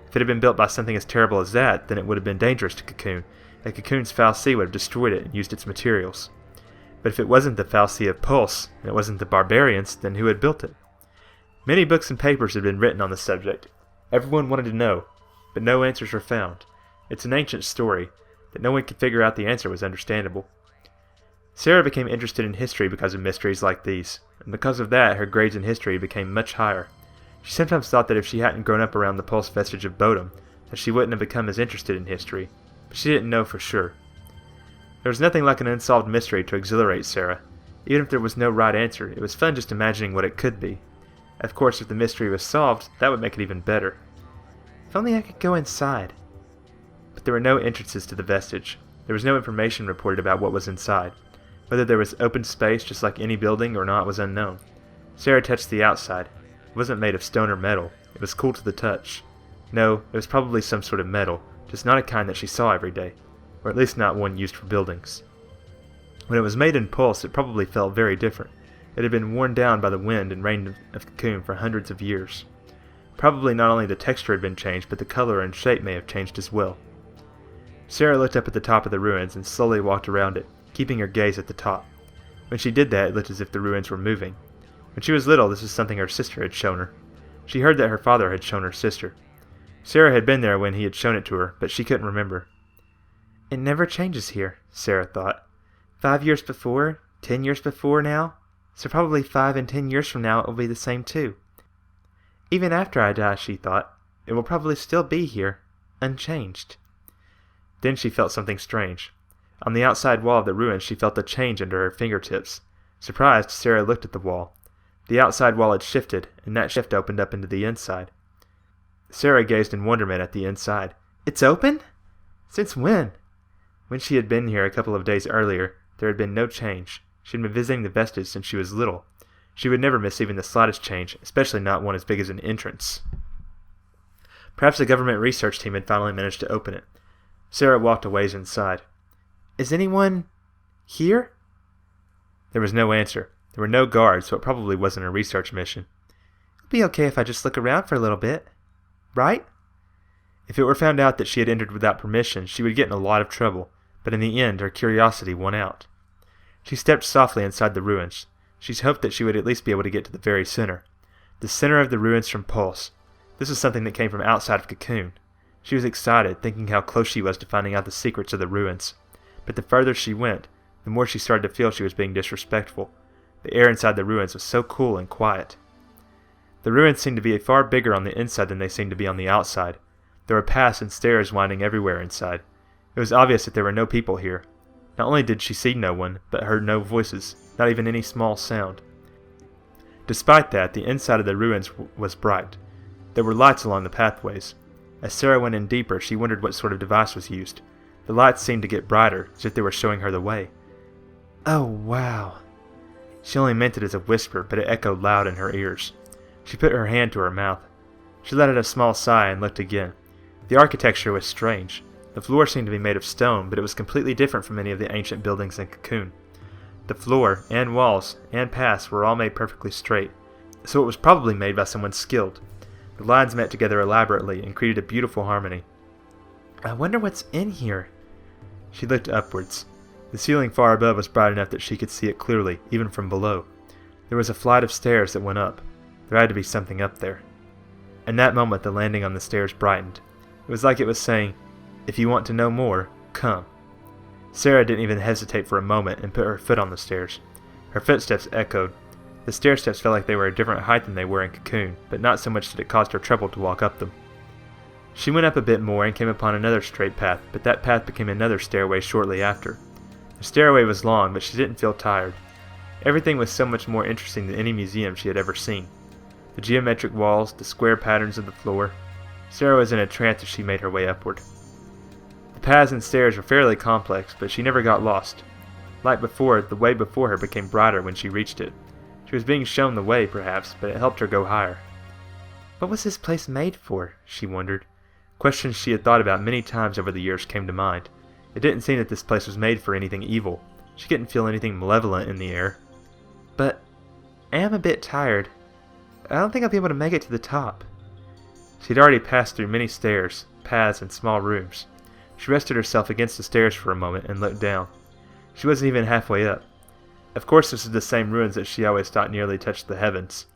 If it had been built by something as terrible as that, then it would have been dangerous to Cocoon, and Cocoon's fal'Cie would have destroyed it and used its materials. But if it wasn't the fal'Cie of Pulse, and it wasn't the barbarians, then who had built it? Many books and papers had been written on the subject. Everyone wanted to know, but no answers were found. It's an ancient story. That no one could figure out the answer was understandable. Serah became interested in history because of mysteries like these, and because of that her grades in history became much higher. She sometimes thought that if she hadn't grown up around the pulse vestige of Bodhum, that she wouldn't have become as interested in history, but she didn't know for sure. There was nothing like an unsolved mystery to exhilarate Serah. Even if there was no right answer, it was fun just imagining what it could be. Of course, if the mystery was solved, that would make it even better. If only I could go inside. But there were no entrances to the vestige. There was no information reported about what was inside. Whether there was open space just like any building or not was unknown. Serah touched the outside. It wasn't made of stone or metal. It was cool to the touch. No, it was probably some sort of metal, just not a kind that she saw every day, or at least not one used for buildings. When it was made in pulse, it probably felt very different. It had been worn down by the wind and rain of cocoon for hundreds of years. Probably not only the texture had been changed, but the color and shape may have changed as well. Serah looked up at the top of the ruins and slowly walked around it, keeping her gaze at the top. When she did that, it looked as if the ruins were moving. When she was little, this was something her sister had shown her. She heard that her father had shown her sister. Serah had been there when he had shown it to her, but she couldn't remember. It never changes here, Serah thought. 5 years before, 10 years before now, so probably 5 and 10 years from now it will be the same too. Even after I die, she thought, it will probably still be here, unchanged. Then she felt something strange. On the outside wall of the ruins she felt a change under her fingertips. Surprised, Serah looked at the wall. The outside wall had shifted, and that shift opened up into the inside. Serah gazed in wonderment at the inside. It's open? Since when? When she had been here a couple of days earlier, there had been no change. She had been visiting the vestige since she was little. She would never miss even the slightest change, especially not one as big as an entrance. Perhaps the government research team had finally managed to open it. Serah walked a ways inside. Is anyone here? There was no answer. There were no guards, so it probably wasn't a research mission. It'll be okay if I just look around for a little bit. Right? If it were found out that she had entered without permission, she would get in a lot of trouble, but in the end her curiosity won out. She stepped softly inside the ruins. She hoped that she would at least be able to get to the very center. The center of the ruins from Pulse. This was something that came from outside of Cocoon. She was excited, thinking how close she was to finding out the secrets of the ruins. But the further she went, the more she started to feel she was being disrespectful. The air inside the ruins was so cool and quiet. The ruins seemed to be far bigger on the inside than they seemed to be on the outside. There were paths and stairs winding everywhere inside. It was obvious that there were no people here. Not only did she see no one, but heard no voices, not even any small sound. Despite that, the inside of the ruins was bright. There were lights along the pathways. As Serah went in deeper, she wondered what sort of device was used. The lights seemed to get brighter, as if they were showing her the way. Oh, wow. She only meant it as a whisper, but it echoed loud in her ears. She put her hand to her mouth. She let out a small sigh and looked again. The architecture was strange. The floor seemed to be made of stone, but it was completely different from any of the ancient buildings in Cocoon. The floor, and walls, and paths were all made perfectly straight, so it was probably made by someone skilled. The lines met together elaborately and created a beautiful harmony. I wonder what's in here. She looked upwards. The ceiling far above was bright enough that she could see it clearly, even from below. There was a flight of stairs that went up. There had to be something up there. In that moment, the landing on the stairs brightened. It was like it was saying, if you want to know more, come. Serah didn't even hesitate for a moment and put her foot on the stairs. Her footsteps echoed. The stair steps felt like they were a different height than they were in Cocoon, but not so much that it caused her trouble to walk up them. She went up a bit more and came upon another straight path, but that path became another stairway shortly after. The stairway was long, but she didn't feel tired. Everything was so much more interesting than any museum she had ever seen. The geometric walls, the square patterns of the floor. Serah was in a trance as she made her way upward. The paths and stairs were fairly complex, but she never got lost. Like before, the way before her became brighter when she reached it. She was being shown the way, perhaps, but it helped her go higher. What was this place made for? She wondered. Questions she had thought about many times over the years came to mind. It didn't seem that this place was made for anything evil. She couldn't feel anything malevolent in the air. But I am a bit tired. I don't think I'll be able to make it to the top. She had already passed through many stairs, paths, and small rooms. She rested herself against the stairs for a moment and looked down. She wasn't even halfway up. Of course this was the same ruins that she always thought nearly touched the heavens.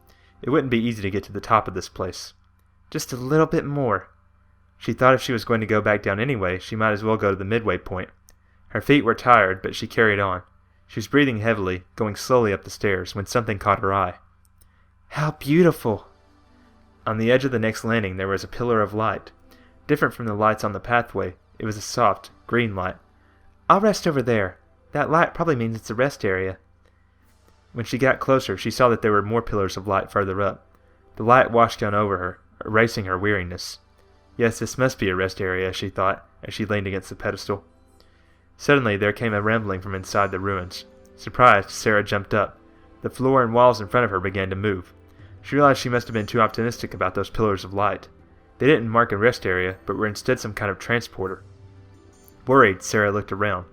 It wouldn't be easy to get to the top of this place. Just a little bit more. She thought if she was going to go back down anyway, she might as well go to the midway point. Her feet were tired, but she carried on. She was breathing heavily, going slowly up the stairs, when something caught her eye. How beautiful! On the edge of the next landing there was a pillar of light. Different from the lights on the pathway, it was a soft, green light. I'll rest over there. That light probably means it's a rest area. When she got closer, she saw that there were more pillars of light further up. The light washed down over her, erasing her weariness. Yes, this must be a rest area, she thought, as she leaned against the pedestal. Suddenly there came a rumbling from inside the ruins. Surprised, Serah jumped up. The floor and walls in front of her began to move. She realized she must have been too optimistic about those pillars of light. They didn't mark a rest area, but were instead some kind of transporter. Worried, Serah looked around.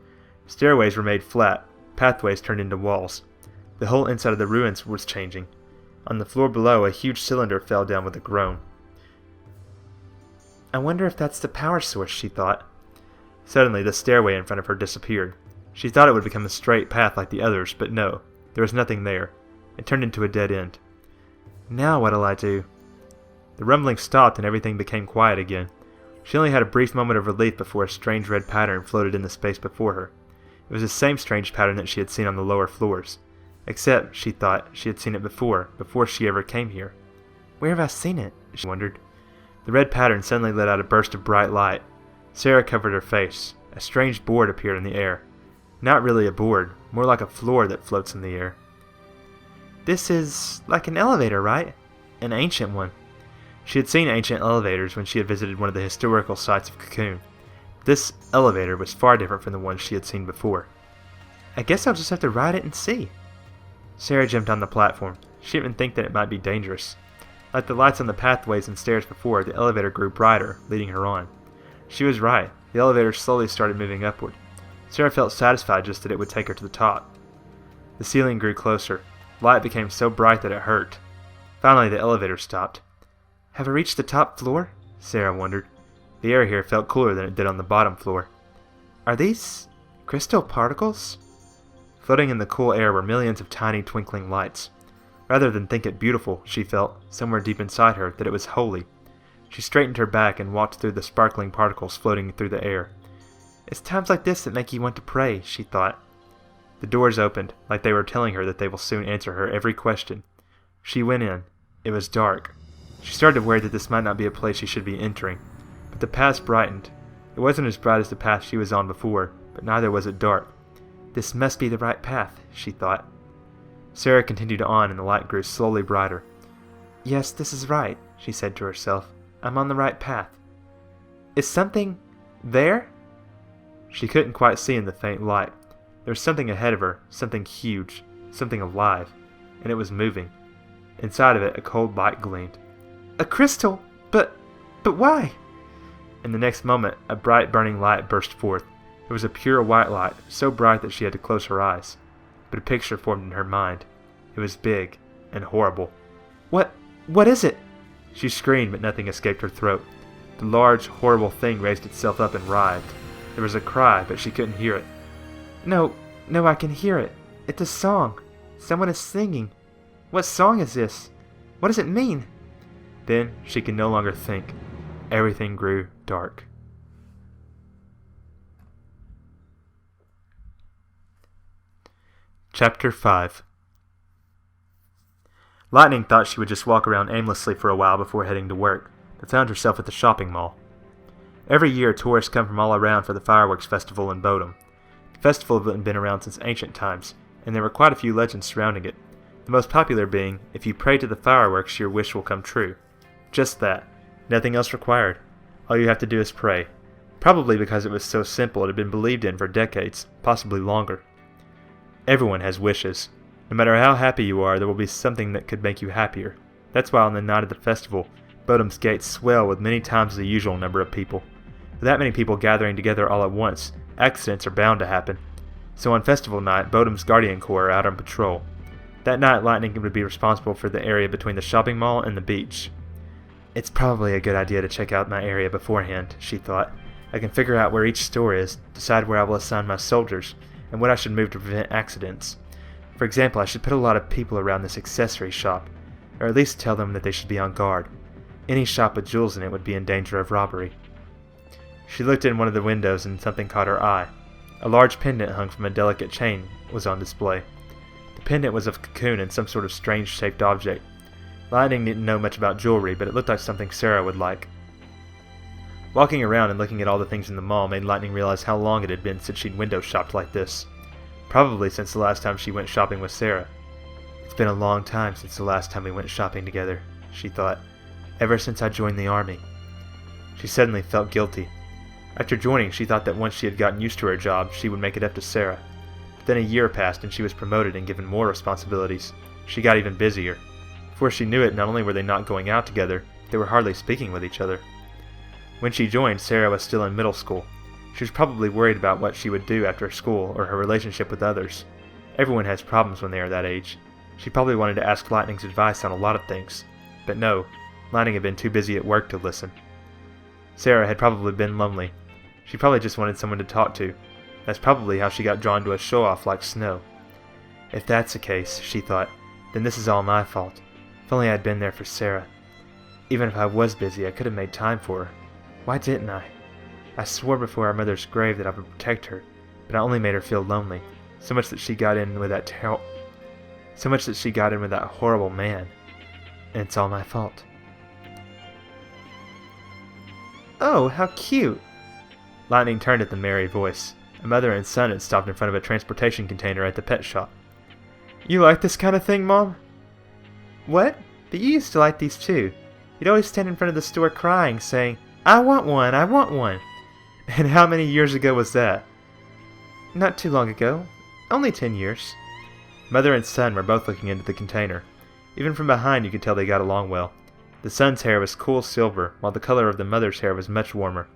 Stairways were made flat, pathways turned into walls. The whole inside of the ruins was changing. On the floor below, a huge cylinder fell down with a groan. I wonder if that's the power source, she thought. Suddenly, the stairway in front of her disappeared. She thought it would become a straight path like the others, but no, there was nothing there. It turned into a dead end. Now what'll I do? The rumbling stopped and everything became quiet again. She only had a brief moment of relief before a strange red pattern floated in the space before her. It was the same strange pattern that she had seen on the lower floors. Except, she thought, she had seen it before she ever came here. Where have I seen it? She wondered. The red pattern suddenly let out a burst of bright light. Serah covered her face. A strange board appeared in the air. Not really a board, more like a floor that floats in the air. This is like an elevator, right? An ancient one. She had seen ancient elevators when she had visited one of the historical sites of Cocoon. This elevator was far different from the ones she had seen before. I guess I'll just have to ride it and see. Serah jumped on the platform. She didn't even think that it might be dangerous. Like the lights on the pathways and stairs before, the elevator grew brighter, leading her on. She was right. The elevator slowly started moving upward. Serah felt satisfied just that it would take her to the top. The ceiling grew closer. Light became so bright that it hurt. Finally, the elevator stopped. Have I reached the top floor? Serah wondered. The air here felt cooler than it did on the bottom floor. Are these crystal particles? Floating in the cool air were millions of tiny twinkling lights. Rather than think it beautiful, she felt, somewhere deep inside her, that it was holy. She straightened her back and walked through the sparkling particles floating through the air. It's times like this that make you want to pray, she thought. The doors opened, like they were telling her that they will soon answer her every question. She went in. It was dark. She started to worry that this might not be a place she should be entering. But the path brightened. It wasn't as bright as the path she was on before, but neither was it dark. This must be the right path, she thought. Serah continued on and the light grew slowly brighter. Yes, this is right, she said to herself. I'm on the right path. Is something there? She couldn't quite see in the faint light. There was something ahead of her, something huge, something alive, and it was moving. Inside of it, a cold light gleamed. A crystal? But why? In the next moment, a bright burning light burst forth. It was a pure white light, so bright that she had to close her eyes. But a picture formed in her mind. It was big and horrible. What is it? She screamed, but nothing escaped her throat. The large, horrible thing raised itself up and writhed. There was a cry, but she couldn't hear it. No, I can hear it. It's a song. Someone is singing. What song is this? What does it mean? Then she could no longer think. Everything grew dark. Chapter 5. Lightning thought she would just walk around aimlessly for a while before heading to work, but found herself at the shopping mall. Every year, tourists come from all around for the fireworks festival in Bodhum. The festival had been around since ancient times, and there were quite a few legends surrounding it, the most popular being, if you pray to the fireworks, your wish will come true. Just that. Nothing else required. All you have to do is pray. Probably because it was so simple it had been believed in for decades, possibly longer. Everyone has wishes. No matter how happy you are, there will be something that could make you happier. That's why on the night of the festival, Bodhum's gates swell with many times the usual number of people. With that many people gathering together all at once, accidents are bound to happen. So on festival night, Bodhum's Guardian Corps are out on patrol. That night, Lightning would be responsible for the area between the shopping mall and the beach. It's probably a good idea to check out my area beforehand, she thought. I can figure out where each store is, decide where I will assign my soldiers, and what I should move to prevent accidents. For example, I should put a lot of people around this accessory shop, or at least tell them that they should be on guard. Any shop with jewels in it would be in danger of robbery. She looked in one of the windows and something caught her eye. A large pendant hung from a delicate chain was on display. The pendant was of cocoon and some sort of strange-shaped object. Lightning didn't know much about jewelry, but it looked like something Serah would like. Walking around and looking at all the things in the mall made Lightning realize how long it had been since she'd window shopped like this. Probably since the last time she went shopping with Serah. It's been a long time since the last time we went shopping together, she thought. Ever since I joined the army. She suddenly felt guilty. After joining, she thought that once she had gotten used to her job, she would make it up to Serah. But then a year passed and she was promoted and given more responsibilities. She got even busier. Before she knew it, not only were they not going out together, they were hardly speaking with each other. When she joined, Serah was still in middle school. She was probably worried about what she would do after school or her relationship with others. Everyone has problems when they are that age. She probably wanted to ask Lightning's advice on a lot of things. But no, Lightning had been too busy at work to listen. Serah had probably been lonely. She probably just wanted someone to talk to. That's probably how she got drawn to a show-off like Snow. If that's the case, she thought, then this is all my fault. If only I'd been there for Serah. Even if I was busy, I could have made time for her. Why didn't I? I swore before our mother's grave that I would protect her, but I only made her feel lonely, so much that she got in with that horrible man. And it's all my fault. Oh, how cute! Lightning turned at the merry voice. A mother and son had stopped in front of a transportation container at the pet shop. You like this kind of thing, Mom? What? But you used to like these too. You'd always stand in front of the store crying, saying, I want one, I want one. And how many years ago was that? Not too long ago. Only 10 years. Mother and son were both looking into the container. Even from behind you could tell they got along well. The son's hair was cool silver, while the color of the mother's hair was much warmer.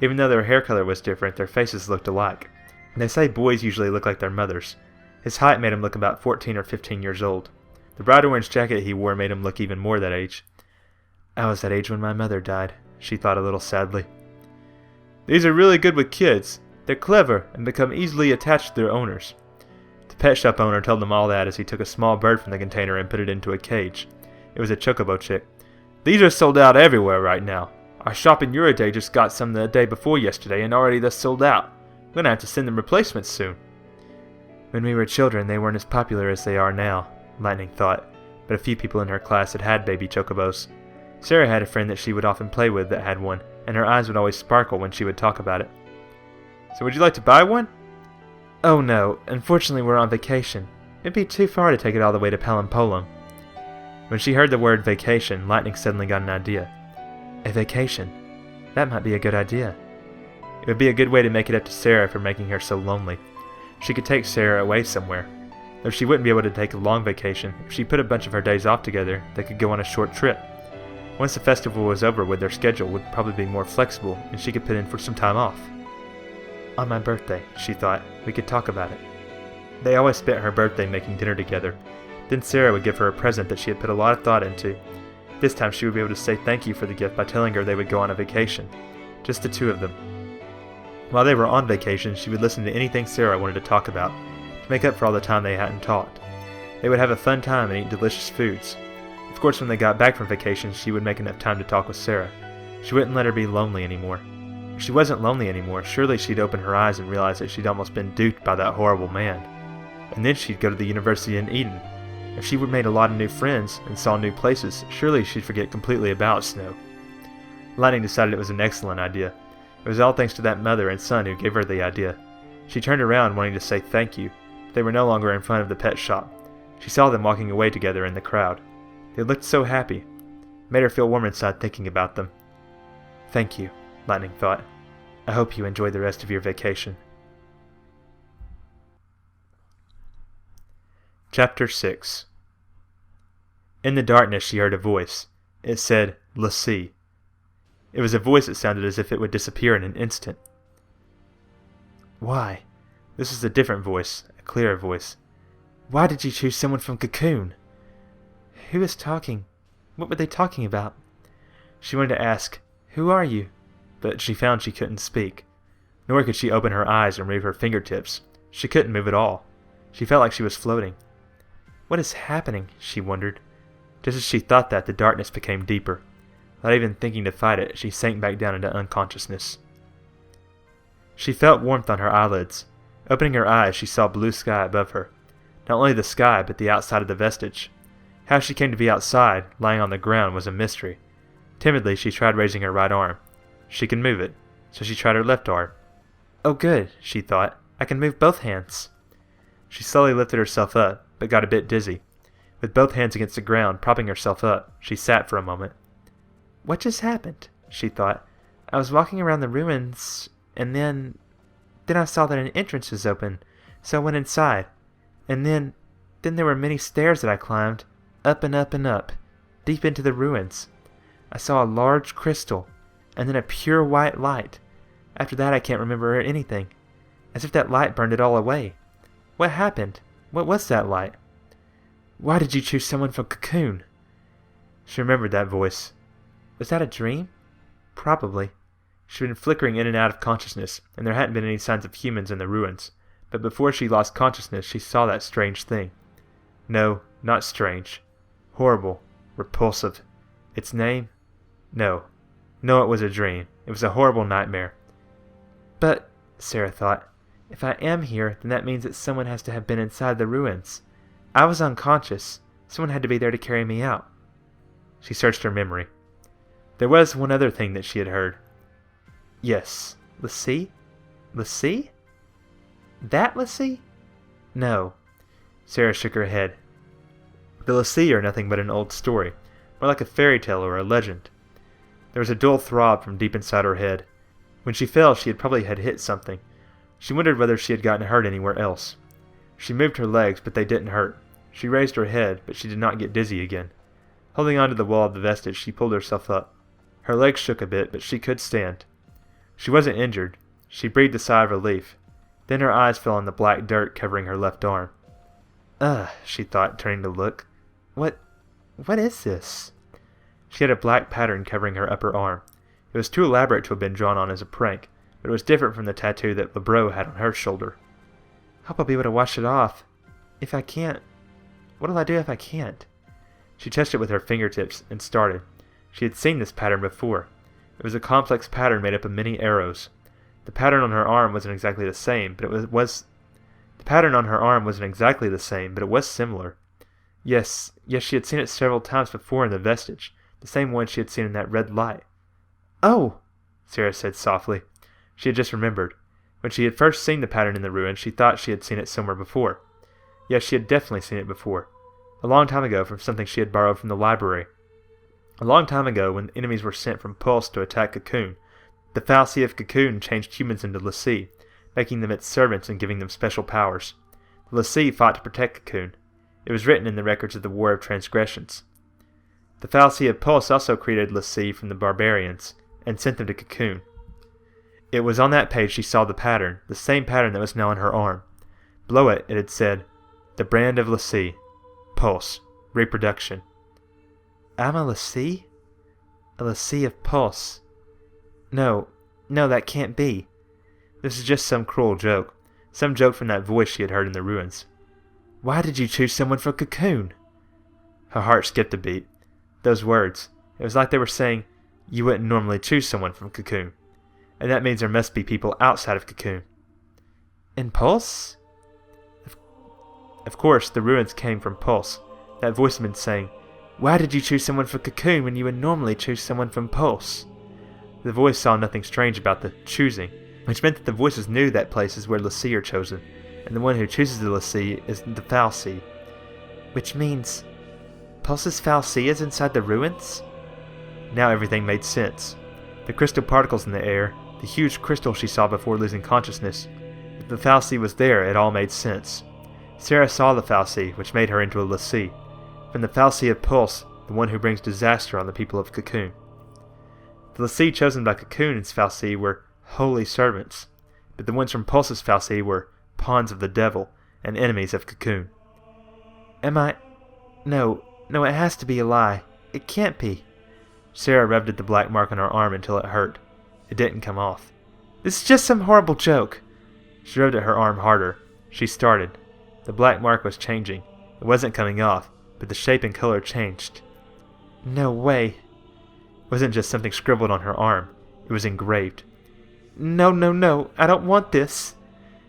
Even though their hair color was different, their faces looked alike. And they say boys usually look like their mothers. His height made him look about 14 or 15 years old. The bright orange jacket he wore made him look even more that age. I was that age when my mother died, she thought a little sadly. These are really good with kids. They're clever and become easily attached to their owners. The pet shop owner told them all that as he took a small bird from the container and put it into a cage. It was a chocobo chick. These are sold out everywhere right now. Our shop in Uriday just got some the day before yesterday and already they're sold out. We're gonna have to send them replacements soon. When we were children, they weren't as popular as they are now, Lightning thought, but a few people in her class had had baby chocobos. Serah had a friend that she would often play with that had one, and her eyes would always sparkle when she would talk about it. So would you like to buy one? Oh no, unfortunately we're on vacation. It'd be too far to take it all the way to Palimpolam. When she heard the word vacation, Lightning suddenly got an idea. A vacation? That might be a good idea. It would be a good way to make it up to Serah for making her so lonely. She could take Serah away somewhere. Though she wouldn't be able to take a long vacation, if she put a bunch of her days off together, they could go on a short trip. Once the festival was over with, their schedule would probably be more flexible, and she could put in for some time off. On my birthday, she thought, we could talk about it. They always spent her birthday making dinner together. Then Serah would give her a present that she had put a lot of thought into. This time she would be able to say thank you for the gift by telling her they would go on a vacation. Just the two of them. While they were on vacation, she would listen to anything Serah wanted to talk about, to make up for all the time they hadn't talked. They would have a fun time and eat delicious foods. Of course, when they got back from vacation, she would make enough time to talk with Serah. She wouldn't let her be lonely anymore. If she wasn't lonely anymore, surely she'd open her eyes and realize that she'd almost been duped by that horrible man. And then she'd go to the university in Eden. If she would made a lot of new friends and saw new places, surely she'd forget completely about Snow. Lightning decided it was an excellent idea. It was all thanks to that mother and son who gave her the idea. She turned around wanting to say thank you, but they were no longer in front of the pet shop. She saw them walking away together in the crowd. They looked so happy. It made her feel warm inside thinking about them. Thank you, Lightning thought. I hope you enjoy the rest of your vacation. Chapter 6. In the darkness she heard a voice. It said, "L'Cie." It was a voice that sounded as if it would disappear in an instant. Why? This was a different voice, a clearer voice. Why did you choose someone from Cocoon? Who was talking? What were they talking about? She wanted to ask, "Who are you?" But she found she couldn't speak. Nor could she open her eyes or move her fingertips. She couldn't move at all. She felt like she was floating. What is happening? She wondered. Just as she thought that, the darkness became deeper. Without even thinking to fight it, she sank back down into unconsciousness. She felt warmth on her eyelids. Opening her eyes, she saw blue sky above her. Not only the sky, but the outside of the vestige. How she came to be outside, lying on the ground, was a mystery. Timidly, she tried raising her right arm. She could move it, so she tried her left arm. Oh good, she thought. I can move both hands. She slowly lifted herself up, but got a bit dizzy. With both hands against the ground, propping herself up, she sat for a moment. What just happened? She thought. I was walking around the ruins, and then I saw that an entrance was open, so I went inside. And then there were many stairs that I climbed, up and up and up, deep into the ruins. I saw a large crystal, and then a pure white light. After that I can't remember anything, as if that light burned it all away. What happened? What was that light? Why did you choose someone from XIIII? She remembered that voice. Was that a dream? Probably. She'd been flickering in and out of consciousness, and there hadn't been any signs of humans in the ruins. But before she lost consciousness, she saw that strange thing. No, not strange. Horrible. Repulsive. Its name? No, it was a dream. It was a horrible nightmare. But, Serah thought, if I am here, then that means that someone has to have been inside the ruins. I was unconscious. Someone had to be there to carry me out. She searched her memory. There was one other thing that she had heard. Yes, l'Cie? L'Cie? That l'Cie? No. Serah shook her head. The l'Cie are nothing but an old story, more like a fairy tale or a legend. There was a dull throb from deep inside her head. When she fell, she had probably hit something. She wondered whether she had gotten hurt anywhere else. She moved her legs, but they didn't hurt. She raised her head, but she did not get dizzy again. Holding onto the wall of the vestige, she pulled herself up. Her legs shook a bit, but she could stand. She wasn't injured. She breathed a sigh of relief. Then her eyes fell on the black dirt covering her left arm. Ugh, she thought, turning to look. What is this? She had a black pattern covering her upper arm. It was too elaborate to have been drawn on as a prank, but it was different from the tattoo that Lebreau had on her shoulder. Hope I'll be able to wash it off. If I can't, what'll I do if I can't? She touched it with her fingertips and started. She had seen this pattern before. It was a complex pattern made up of many arrows. The pattern on her arm wasn't exactly the same, but it was similar. Yes, she had seen it several times before in the vestige, the same one she had seen in that red light. Oh, Serah said softly. She had just remembered. When she had first seen the pattern in the ruins, she thought she had seen it somewhere before. Yes, she had definitely seen it before. A long time ago from something she had borrowed from the library. A long time ago when enemies were sent from Pulse to attack XIIII, the fallacy of XIIII changed humans into l'Cie, making them its servants and giving them special powers. The l'Cie fought to protect XIIII. It was written in the records of the War of Transgressions. The fallacy of Pulse also created l'Cie from the barbarians, and sent them to XIIII. It was on that page she saw the pattern, the same pattern that was now on her arm. Below it had said, The Brand of l'Cie. Pulse. Reproduction. I'm a l'Cie? A l'Cie of Pulse. No, that can't be. This is just some cruel joke. Some joke from that voice she had heard in the ruins. Why did you choose someone from XIIII? Her heart skipped a beat. Those words. It was like they were saying, You wouldn't normally choose someone from XIIII. And that means there must be people outside of XIIII. In Pulse? Of course, the ruins came from Pulse. That voice had been saying, Why did you choose someone from XIIII when you would normally choose someone from Pulse? The voice saw nothing strange about the choosing, which meant that the voices knew that places where l'Cie are chosen, and the one who chooses the l'Cie is the fallacy. Which means, Pulse's fallacy is inside the ruins? Now everything made sense. The crystal particles in the air, the huge crystal she saw before losing consciousness. If the fallacy was there, it all made sense. Serah saw the fallacy, which made her into a l'Cie. From the fallacy of Pulse, the one who brings disaster on the people of XIIII. The l'Cie chosen by XIII's fallacy were holy servants, but the ones from Pulse's fallacy were pawns of the devil and enemies of XIII. No, it has to be a lie. It can't be. Serah rubbed at the black mark on her arm until it hurt. It didn't come off. This is just some horrible joke. She rubbed at her arm harder. She started. The black mark was changing. It wasn't coming off, but the shape and color changed. No way. It wasn't just something scribbled on her arm. It was engraved. No, no, no, I don't want this.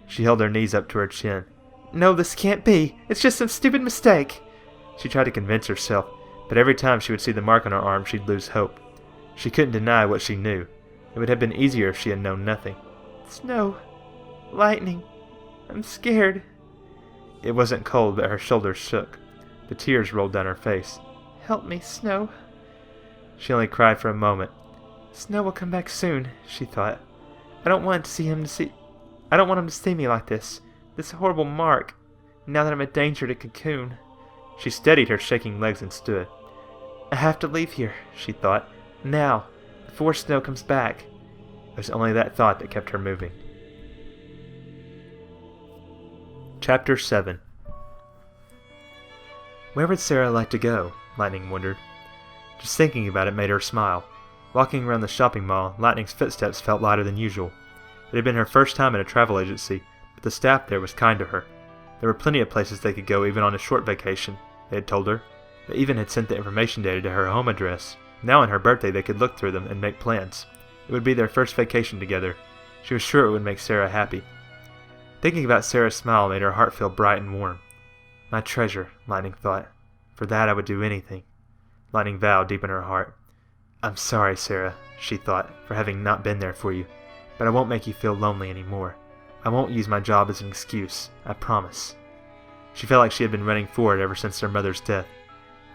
She held her knees up to her chin. No, this can't be. It's just some stupid mistake. She tried to convince herself, but every time she would see the mark on her arm, she'd lose hope. She couldn't deny what she knew. It would have been easier if she had known nothing. Snow. Lightning. I'm scared. It wasn't cold, but her shoulders shook. The tears rolled down her face. Help me, Snow. She only cried for a moment. Snow will come back soon, she thought. I don't want him to see me like this. This horrible mark. Now that I'm a danger to Cocoon. She steadied her shaking legs and stood. I have to leave here, she thought. Now, before Snow comes back. It was only that thought that kept her moving. Chapter 7. Where would Serah like to go? Lightning wondered. Just thinking about it made her smile. Walking around the shopping mall, Lightning's footsteps felt lighter than usual. It had been her first time at a travel agency, but the staff there was kind to her. There were plenty of places they could go even on a short vacation, they had told her. They even had sent the information data to her home address. Now on her birthday they could look through them and make plans. It would be their first vacation together. She was sure it would make Serah happy. Thinking about Serah's smile made her heart feel bright and warm. My treasure, Lightning thought. For that I would do anything. Lightning vowed deep in her heart. I'm sorry, Serah, she thought, for having not been there for you. But I won't make you feel lonely anymore. I won't use my job as an excuse, I promise. She felt like she had been running forward ever since her mother's death.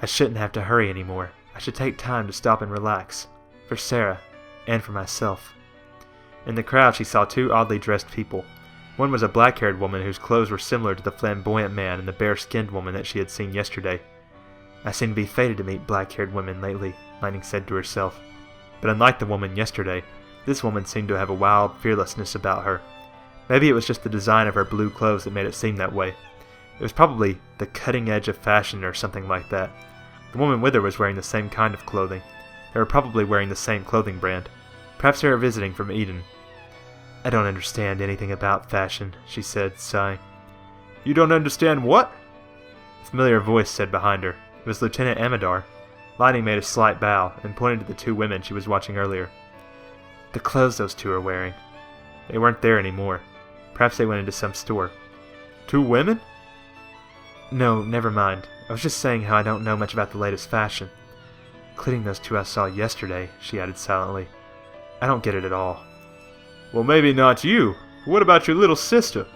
I shouldn't have to hurry anymore. I should take time to stop and relax. For Serah, and for myself. In the crowd she saw two oddly dressed people. One was a black-haired woman whose clothes were similar to the flamboyant man and the bare-skinned woman that she had seen yesterday. I seem to be fated to meet black-haired women lately, Lightning said to herself. But unlike the woman yesterday, this woman seemed to have a wild fearlessness about her. Maybe it was just the design of her blue clothes that made it seem that way. It was probably the cutting edge of fashion or something like that. The woman with her was wearing the same kind of clothing. They were probably wearing the same clothing brand. Perhaps they were visiting from Eden. I don't understand anything about fashion, she said, sighing. You don't understand what? A familiar voice said behind her. It was Lieutenant Amidar. Lightning made a slight bow and pointed to the two women she was watching earlier. The clothes those two are wearing. They weren't there anymore. Perhaps they went into some store. Two women? No, never mind. I was just saying how I don't know much about the latest fashion. Including those two I saw yesterday, she added silently. I don't get it at all. Well, maybe not you. But what about your little sister?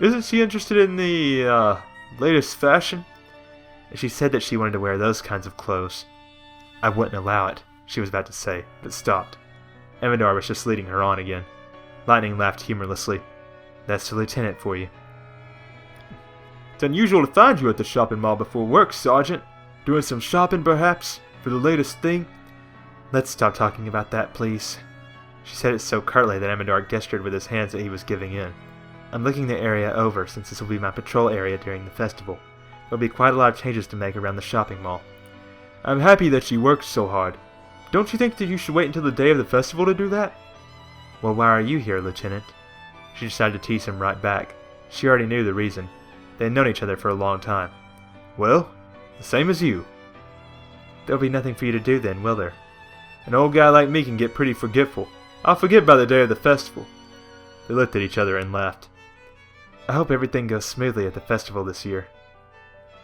Isn't she interested in the, latest fashion? She said that she wanted to wear those kinds of clothes. I wouldn't allow it, she was about to say, but stopped. Amidar was just leading her on again. Lightning laughed humorlessly. That's the lieutenant for you. It's unusual to find you at the shopping mall before work, Sergeant. Doing some shopping, perhaps, for the latest thing? Let's stop talking about that, please. She said it so curtly that Amidar gestured with his hands that he was giving in. I'm looking the area over since this will be my patrol area during the festival. There will be quite a lot of changes to make around the shopping mall. I'm happy that she worked so hard. Don't you think that you should wait until the day of the festival to do that? Well, why are you here, Lieutenant? She decided to tease him right back. She already knew the reason. They had known each other for a long time. Well, the same as you. There'll be nothing for you to do then, will there? An old guy like me can get pretty forgetful. I'll forget by the day of the festival. They looked at each other and laughed. I hope everything goes smoothly at the festival this year.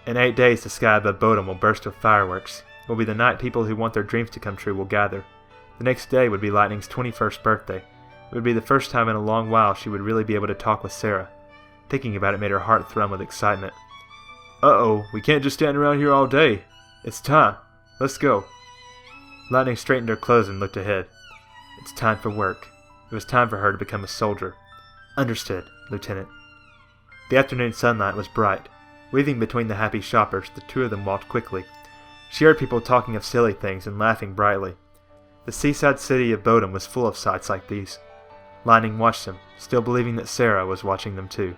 In 8 days, the sky above Bodhum will burst with fireworks. It will be the night people who want their dreams to come true will gather. The next day would be Lightning's 21st birthday. It would be the first time in a long while she would really be able to talk with Serah. Thinking about it made her heart thrum with excitement. Uh-oh, we can't just stand around here all day. It's time. Let's go. Lightning straightened her clothes and looked ahead. It's time for work. It was time for her to become a soldier. Understood, Lieutenant. The afternoon sunlight was bright. Weaving between the happy shoppers, the two of them walked quickly. She heard people talking of silly things and laughing brightly. The seaside city of Bodhum was full of sights like these. Lightning watched them, still believing that Serah was watching them too.